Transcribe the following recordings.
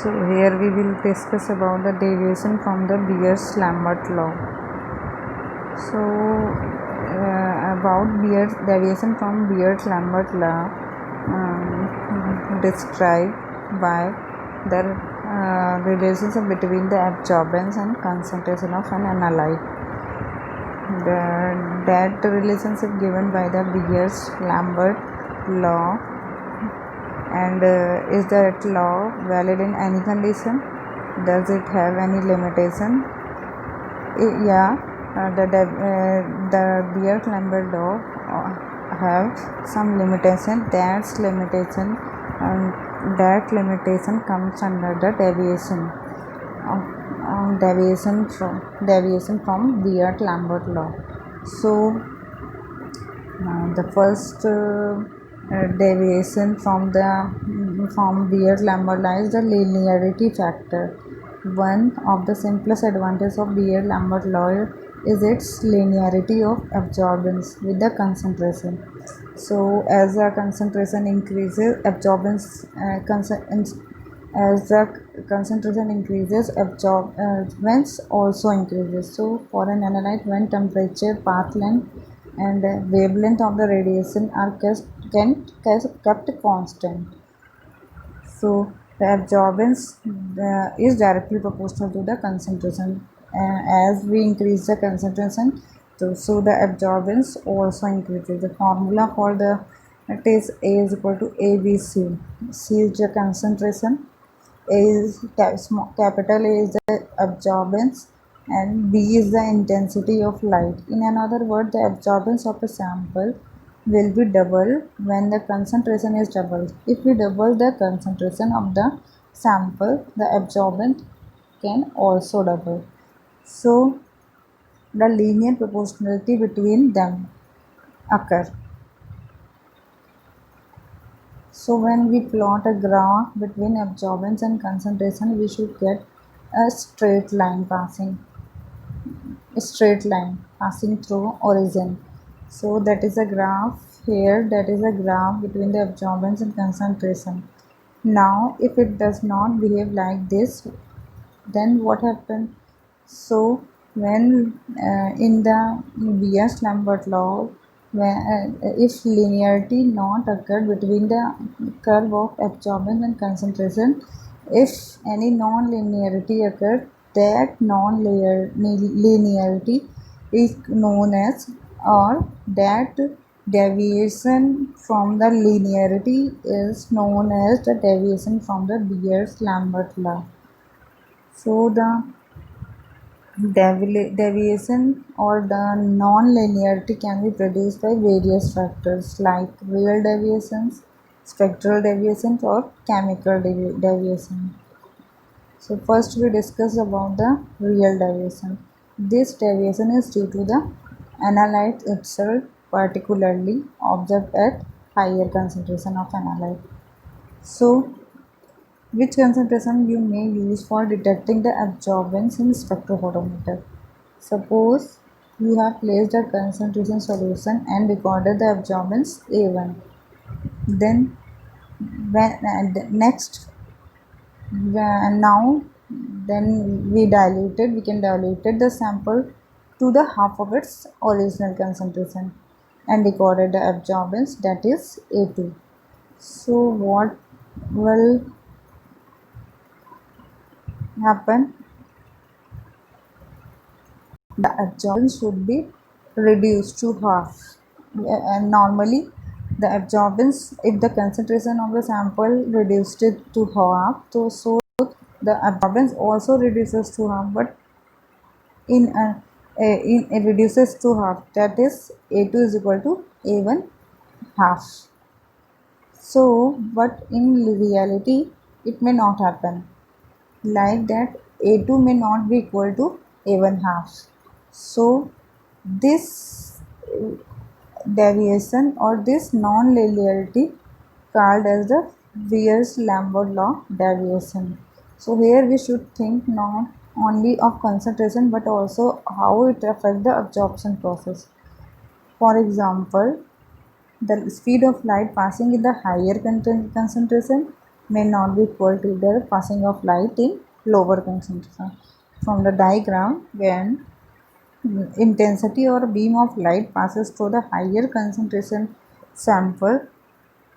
So here we will discuss about the deviation from the Beers-Lambert law. So about Beers deviation from Beers-Lambert law, described by the relationship between the absorbance and concentration of an analyte. That relationship given by the Beers-Lambert law, and is that law valid in any condition? Does it have any limitation? The Beers-Lambert law have some limitation. That limitation comes under the deviation from Beers-Lambert law. So the first deviation from Beers-Lambert law is the linearity factor. One of the simplest advantages of Beers-Lambert law is its linearity of absorbance with the concentration. So as the concentration increases, as the concentration increases, absorbance also increases. So for an analyte, when temperature, path length, and wavelength of the radiation are kept constant, so the absorbance is directly proportional to the concentration. As we increase the concentration, so the absorbance also increases. The formula for it is A is equal to ABC. C is the concentration, A is capital A is the absorbance, and B is the intensity of light. In another word, the absorbance of a sample will be double when the concentration is doubled. If we double the concentration of the sample, the absorbance can also double. So the linear proportionality between them occur. So when we plot a graph between absorbance and concentration, we should get a straight line passing through origin. So that is a graph here, that is a graph between the absorbance and concentration. Now if it does not behave like this, then what happened? So when in the Beers-Lambert law, if linearity not occurred between the curve of absorbance and concentration, if any non-linearity occurred, that non-linearity is known as, or that deviation from the linearity is known as the deviation from the Beers-Lambert law. So the deviation or the non-linearity can be produced by various factors like real deviations, spectral deviations, or chemical deviation. So first we discuss about the real deviation. This deviation is due to the analyte itself, particularly observed at higher concentration of analyte. So which concentration you may use for detecting the absorbance in spectrophotometer? Suppose you have placed a concentration solution and recorded the absorbance A1. Then we can dilute the sample to the half of its original concentration and recorded the absorbance, that is A2. So what will happen? The absorbance should be reduced to half. And normally the absorbance, if the concentration of the sample reduced it to half, so the absorbance also reduces to half, but it reduces to half, that is A2 is equal to A1 half. So but in reality it may not happen like that. A2 may not be equal to A1 half. So this deviation or this non-linearity called as the Beers-Lambert law deviation. So here we should think not only of concentration but also how it affects the absorption process. For example, the speed of light passing in the higher concentration may not be equal to the passing of light in lower concentration. From the diagram, when intensity or beam of light passes through the higher concentration sample,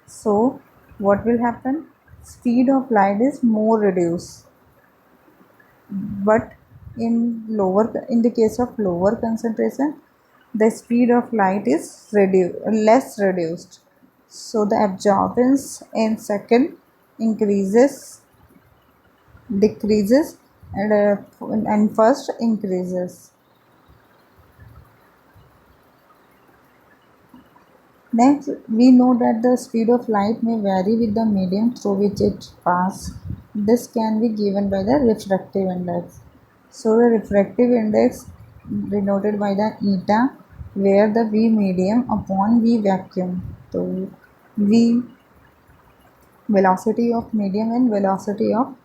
so what will happen? Speed of light is more reduced, but in the case of lower concentration, the speed of light is less reduced. So the absorbance in second increases, decreases, and first increases. Next, we know that the speed of light may vary with the medium through which it passes. This can be given by the refractive index. So the refractive index denoted by the eta, where the V medium upon V vacuum. So V velocity of medium and velocity of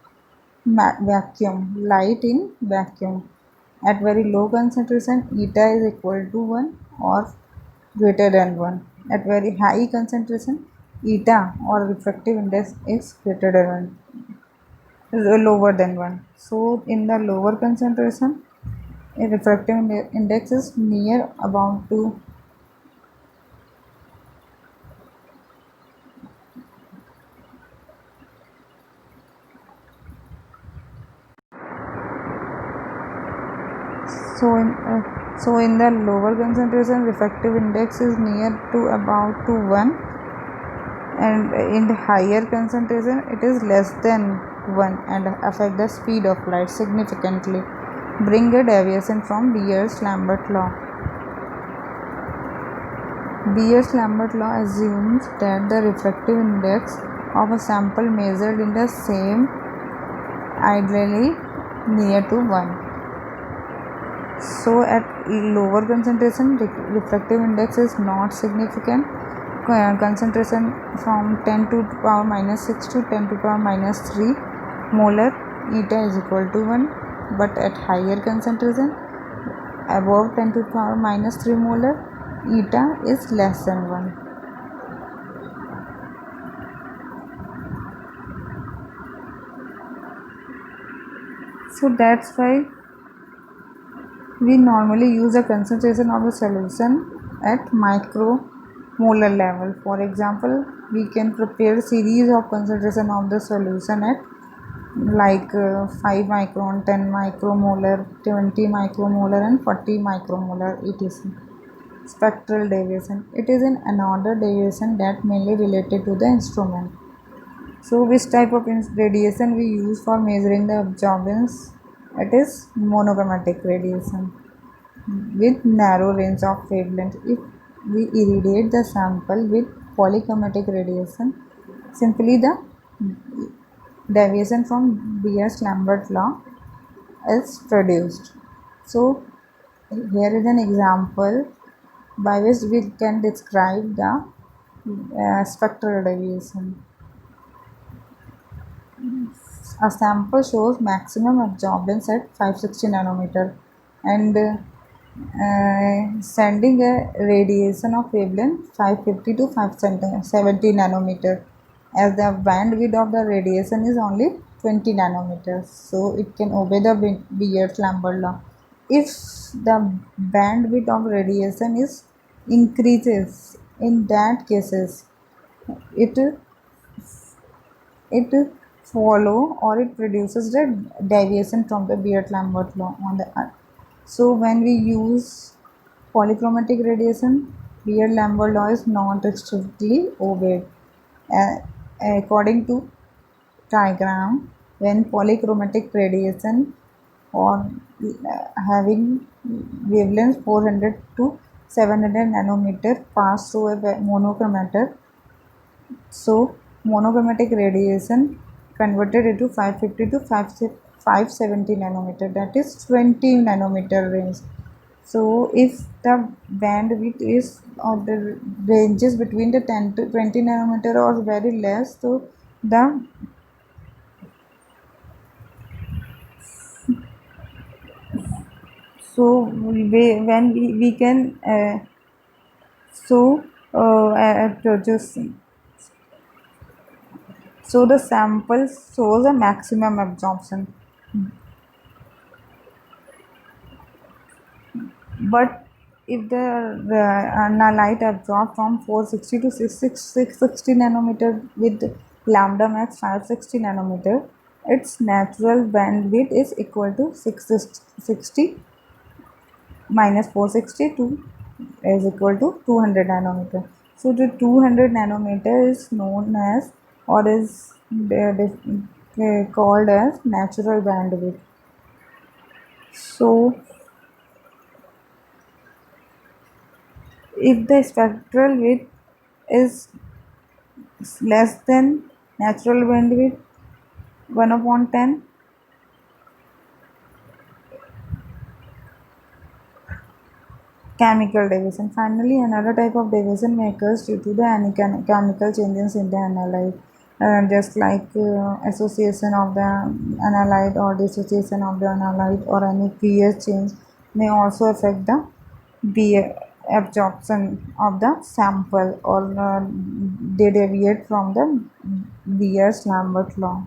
vacuum, light in vacuum. At very low concentration, eta is equal to 1 or greater than 1. At very high concentration, eta or refractive index is greater than 1, lower than 1. So in the lower concentration, a refractive index is near about to. So in the lower concentration, refractive index is near to about to 1, and in the higher concentration it is less than 1 and affect the speed of light significantly, bring a deviation from Beer's-Lambert law. Beer's-Lambert law assumes that the refractive index of a sample measured in the same ideally near to 1. So at lower concentration, refractive index is not significant. Concentration from 10 to the power minus 6 to 10 to the power minus 3 molar, eta is equal to 1. But at higher concentration, above 10 to the power minus 3 molar, eta is less than 1. So that's why we normally use the concentration of the solution at micromolar level. For example, we can prepare series of concentration of the solution at like 5 micron, 10 micromolar, 20 micromolar and 40 micromolar etc. Spectral deviation. It is an another deviation that mainly related to the instrument. So which type of radiation we use for measuring the absorbance? It is monochromatic radiation with narrow range of wavelength. If we irradiate the sample with polychromatic radiation, simply the deviation from Beer's-Lambert law is produced. So here is an example by which we can describe the spectral deviation. A sample shows maximum absorbance at 560 nanometer and sending a radiation of wavelength 550 to 570 nanometer, as the bandwidth of the radiation is only 20 nanometers, so it can obey the Beer's-Lambert law. If the bandwidth of radiation is increases, in that cases it it follow or it produces the deviation from the Beer's-Lambert law on the earth. So when we use polychromatic radiation, Beer-Lambert law is not strictly obeyed. According to diagram, when polychromatic radiation or having wavelength 400 to 700 nanometer pass through a monochromator, so monochromatic radiation converted into 550 to 570 nanometer, that is 20 nanometer range. So if the bandwidth is or the ranges between the 10 to 20 nanometer or very less, so the when we can so at just So the sample shows a maximum absorption. But if the analyte absorbed from 460 to 660 nanometer with lambda max 560 nanometer, its natural bandwidth is equal to 660 minus 462 is equal to 200 nanometer. So the 200 nanometer is known as, or is called as natural bandwidth. So if the spectral width is less than natural bandwidth 1 upon 10, chemical deviation. Finally, another type of deviation may occur due to the any chemical changes in the analyte, just like association of the analyte or dissociation of the analyte or any pH change may also affect the B absorption of the sample, or they deviate from the Beer's-Lambert law.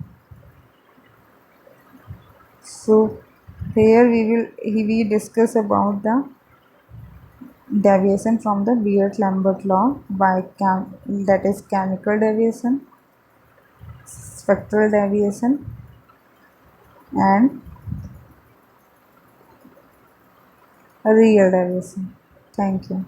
So here we discuss about the deviation from the Beer-Lambert law by that is chemical deviation, spectral deviation, and real deviation. Thank you.